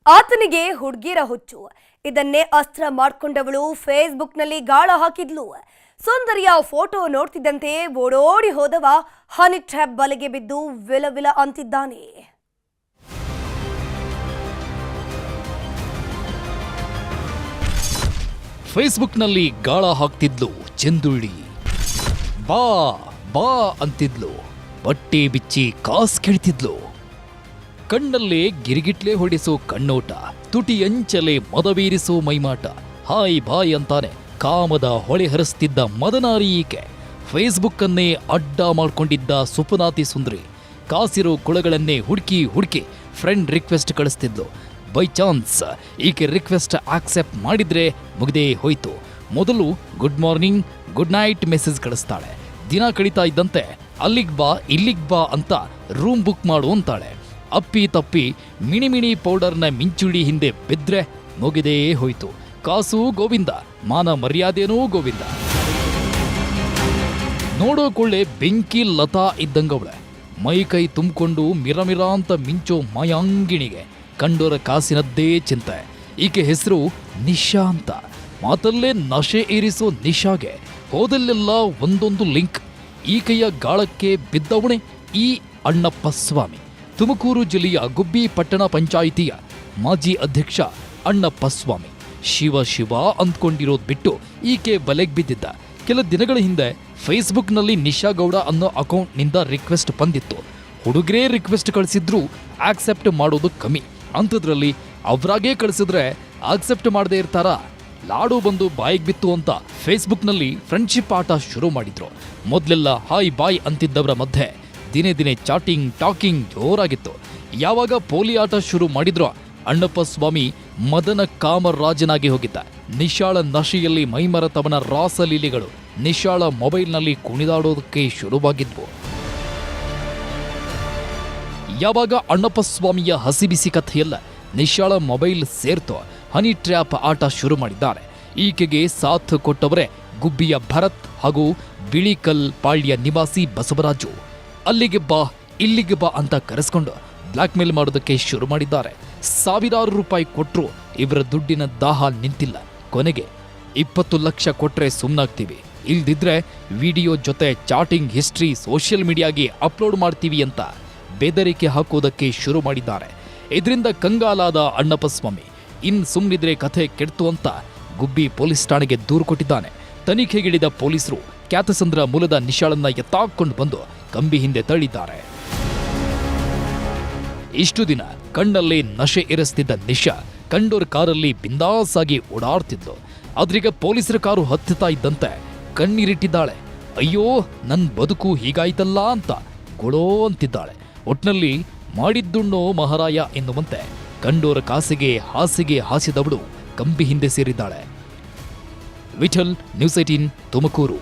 ಆತನಿಗೆ ಹುಡುಗಿರ ಹುಚ್ಚು. ಇದನ್ನೇ ಅಸ್ತ್ರ ಮಾಡಿಕೊಂಡವಳು ಫೇಸ್ಬುಕ್ನಲ್ಲಿ ಗಾಳ ಹಾಕಿದ್ಲು. ಸುಂದರಿಯ ಫೋಟೋ ನೋಡ್ತಿದ್ದಂತೆ ಓಡೋಡಿ ಹೋದವ ಹನಿ ಟ್ರ್ಯಾಪ್ ಬಲೆಗೆ ಬಿದ್ದು ವಿಲವಿಲ ಅಂತಿದ್ದಾನೆ. ಫೇಸ್ಬುಕ್ನಲ್ಲಿ ಗಾಳ ಹಾಕ್ತಿದ್ಲು ಚಂದುಳ್ಳಿ. ಬಾ ಬಾ ಅಂತಿದ್ಲು. ಬಟ್ಟೆ ಬಿಚ್ಚಿ ಕಾಸ್ ಕೇಳ್ತಿದ್ಲು. ಕಣ್ಣಲ್ಲೇ ಗಿರಿಗಿಟ್ಲೆ ಹೊಡಿಸೋ ಕಣ್ಣೋಟ, ತುಟಿಯಂಚಲೆ ಮದಬೀರಿಸೋ ಮೈಮಾಟ. ಹಾಯ್ ಬಾಯ್ ಅಂತಾನೆ ಕಾಮದ ಹೊಳೆ ಹರಿಸ್ತಿದ್ದ ಮದನಾರಿ ಈಕೆ. ಫೇಸ್ಬುಕ್ಕನ್ನೇ ಅಡ್ಡ ಮಾಡ್ಕೊಂಡಿದ್ದ ಸುಪನಾತಿ ಸುಂದರಿ. ಕಾಸಿರೋ ಕುಳಗಳನ್ನೇ ಹುಡುಕಿ ಫ್ರೆಂಡ್ ರಿಕ್ವೆಸ್ಟ್ ಕಳಿಸ್ತಿದ್ಲು. ಬೈ ಚಾನ್ಸ್ ಈಕೆ ರಿಕ್ವೆಸ್ಟ್ ಆಕ್ಸೆಪ್ಟ್ ಮಾಡಿದ್ರೆ ಮುಗಿದೇ ಹೋಯ್ತು. ಮೊದಲು good morning, good night message ಕಳಿಸ್ತಾಳೆ. ದಿನ ಕಳೀತಾ ಇದ್ದಂತೆ ಅಲ್ಲಿಗ್ ಬಾ ಇಲ್ಲಿಗ್ ಬಾ ಅಂತ ರೂಮ್ ಬುಕ್ ಮಾಡು ಅಂತಾಳೆ. ಅಪ್ಪಿ ತಪ್ಪಿ ಮಿಣಿ ಪೌಡರ್ನ ಮಿಂಚುಳಿ ಹಿಂದೆ ಬಿದ್ರೆ ಮುಗಿದೇ ಹೋಯ್ತು. ಕಾಸು ಗೋವಿಂದ, ಮಾನ ಮರ್ಯಾದೆನೂ ಗೋವಿಂದ. ನೋಡೋಕೊಳ್ಳೆ ಬೆಂಕಿ ಲತಾ ಇದ್ದಂಗವಳೆ. ಮೈ ಕೈ ತುಂಬಿಕೊಂಡು ಮಿರಮಿರ ಅಂತ ಮಿಂಚೋ ಮಾಯಾಂಗಿಣಿಗೆ ಕಂಡೋರ ಕಾಸಿನದ್ದೇ ಚಿಂತೆ. ಈಕೆ ಹೆಸರು ನಿಶಾ ಅಂತ. ಮಾತಲ್ಲೇ ನಶೆ ಏರಿಸೋ ನಿಶಾಗೆ ಹೋದಲ್ಲೆಲ್ಲ ಒಂದೊಂದು ಲಿಂಕ್. ಈಕೆಯ ಗಾಳಕ್ಕೆ ಬಿದ್ದವಣೆ ಈ ಅಣ್ಣಪ್ಪ ಸ್ವಾಮಿ. ತುಮಕೂರು ಜಿಲ್ಲೆಯ ಗುಬ್ಬಿ ಪಟ್ಟಣ ಪಂಚಾಯಿತಿಯ ಮಾಜಿ ಅಧ್ಯಕ್ಷ ಅಣ್ಣಪ್ಪ ಸ್ವಾಮಿ. ಶಿವ ಅಂದ್ಕೊಂಡಿರೋದು ಬಿಟ್ಟು ಈಕೆ ಬಲೆಗೆ ಬಿದ್ದಿದ್ದ. ಕೆಲ ದಿನಗಳ ಹಿಂದೆ ಫೇಸ್ಬುಕ್ನಲ್ಲಿ ನಿಶಾ ಗೌಡ ಅನ್ನೋ ಅಕೌಂಟ್ನಿಂದ ರಿಕ್ವೆಸ್ಟ್ ಬಂದಿತ್ತು. ಹುಡುಗರೇ ರಿಕ್ವೆಸ್ಟ್ ಕಳಿಸಿದ್ರು ಆಕ್ಸೆಪ್ಟ್ ಮಾಡೋದು ಕಮ್ಮಿ. ಅಂಥದ್ರಲ್ಲಿ ಅವರಾಗೇ ಕಳಿಸಿದ್ರೆ ಆಕ್ಸೆಪ್ಟ್ ಮಾಡದೇ ಇರ್ತಾರ. ಲಾಡು ಬಂದು ಬಾಯಿಗೆ ಬಿತ್ತು ಅಂತ ಫೇಸ್ಬುಕ್ನಲ್ಲಿ ಫ್ರೆಂಡ್ಶಿಪ್ ಆಟ ಶುರು ಮಾಡಿದ್ರು. ಮೊದಲೆಲ್ಲ ಹಾಯ್ ಬಾಯ್ ಅಂತಿದ್ದವರ ಮಧ್ಯೆ ದಿನೇ ಚಾಟಿಂಗ್ ಟಾಕಿಂಗ್ ಜೋರಾಗಿತ್ತು. ಯಾವಾಗ ಪೋಲಿ ಆಟ ಶುರು ಮಾಡಿದ್ರೋ ಅಣ್ಣಪ್ಪ ಸ್ವಾಮಿ ಮದನ ಕಾಮರಾಜನಾಗಿ ಹೋಗಿದ್ದ. ನಿಶಾಳ ನಶೆಯಲ್ಲಿ ಮೈಮರತವನ ರಾಸಲೀಲೆಗಳು ನಿಶಾಳ ಮೊಬೈಲ್ನಲ್ಲಿ ಕುಣಿದಾಡೋದಕ್ಕೆ ಶುರುವಾಗಿದ್ವು. ಯಾವಾಗ ಅಣ್ಣಪ್ಪ ಸ್ವಾಮಿಯ ಹಸಿಬಿಸಿ ಕಥೆಯಲ್ಲ ನಿಶಾಳ ಮೊಬೈಲ್ ಸೇರ್ತೋ ಹನಿ ಟ್ರ್ಯಾಪ್ ಆಟ ಶುರು ಮಾಡಿದ್ದಾರೆ. ಈಕೆಗೆ ಸಾಥ್ ಕೊಟ್ಟವರೇ ಗುಬ್ಬಿಯ ಭರತ್ ಹಾಗೂ ಬಿಳಿಕಲ್ ಪಾಳ್ಯ ನಿವಾಸಿ ಬಸವರಾಜು. ಅಲ್ಲಿಗೆ ಬಾ ಇಲ್ಲಿಗೆ ಬಾ ಅಂತ ಕರೆಸ್ಕೊಂಡು ಬ್ಲಾಕ್ ಮೇಲ್ ಮಾಡೋದಕ್ಕೆ ಶುರು ಮಾಡಿದ್ದಾರೆ. ಸಾವಿರಾರು ರೂಪಾಯಿ ಕೊಟ್ಟರು ಇವರ ದುಡ್ಡಿನ ದಾಹ ನಿಂತಿಲ್ಲ. ಕೊನೆಗೆ 20 ಲಕ್ಷ ಕೊಟ್ರೆ ಸುಮ್ಮನಾಗ್ತೀವಿ, ಇಲ್ದಿದ್ರೆ ವಿಡಿಯೋ ಜೊತೆ ಚಾಟಿಂಗ್ ಹಿಸ್ಟ್ರಿ ಸೋಷಿಯಲ್ ಮೀಡಿಯಾಗೆ ಅಪ್ಲೋಡ್ ಮಾಡ್ತೀವಿ ಅಂತ ಬೆದರಿಕೆ ಹಾಕೋದಕ್ಕೆ ಶುರು ಮಾಡಿದ್ದಾರೆ. ಇದರಿಂದ ಕಂಗಾಲಾದ ಅಣ್ಣಪ್ಪ ಸ್ವಾಮಿ ಸುಮ್ಮನಿದ್ರೆ ಕಥೆ ಕೆಡ್ತು ಅಂತ ಗುಬ್ಬಿ ಪೊಲೀಸ್ ಠಾಣೆಗೆ ದೂರು ಕೊಟ್ಟಿದ್ದಾನೆ. ತನಿಖೆಗಿಳಿದ ಪೊಲೀಸರು ಕ್ಯಾತಸಂದ್ರ ಮೂಲದ ನಿಶಾಳನ್ನ ಎತ್ತಾಕೊಂಡು ಬಂದು ಕಂಬಿ ಹಿಂದೆ ತಳ್ಳಿದ್ದಾರೆ. ಇಷ್ಟು ದಿನ ಕಣ್ಣಲ್ಲೇ ನಶೆ ಏರಿಸ್ತಿದ್ದ ನಿಶಾ ಕಂಡೋರ್ ಕಾರಲ್ಲಿ ಬಿಂದಾಸ್ ಆಗಿ ಓಡಾಡ್ತಿದ್ಲು. ಆದ್ರೀಗ ಪೊಲೀಸರ ಕಾರು ಹತ್ತುತ್ತಾ ಇದ್ದಂತೆ ಕಣ್ಣೀರಿಟ್ಟಿದ್ದಾಳೆ. ಅಯ್ಯೋ ನನ್ ಬದುಕು ಹೀಗಾಯ್ತಲ್ಲ ಅಂತ ಗೊಳೋ ಅಂತಿದ್ದಾಳೆ. ಒಟ್ನಲ್ಲಿ ಮಾಡಿದ್ದುಣ್ಣೋ ಮಹಾರಾಯ ಎನ್ನುವಂತೆ ಕಂಡೋರ ಕಾಸಿಗೆ ಹಾಸಿಗೆ ಹಾಸಿದವಳು ಕಂಬಿ ಹಿಂದೆ ಸೇರಿದ್ದಾಳೆ. ವಿಠಲ್, ನ್ಯೂಸ್ 18 ತುಮಕೂರು.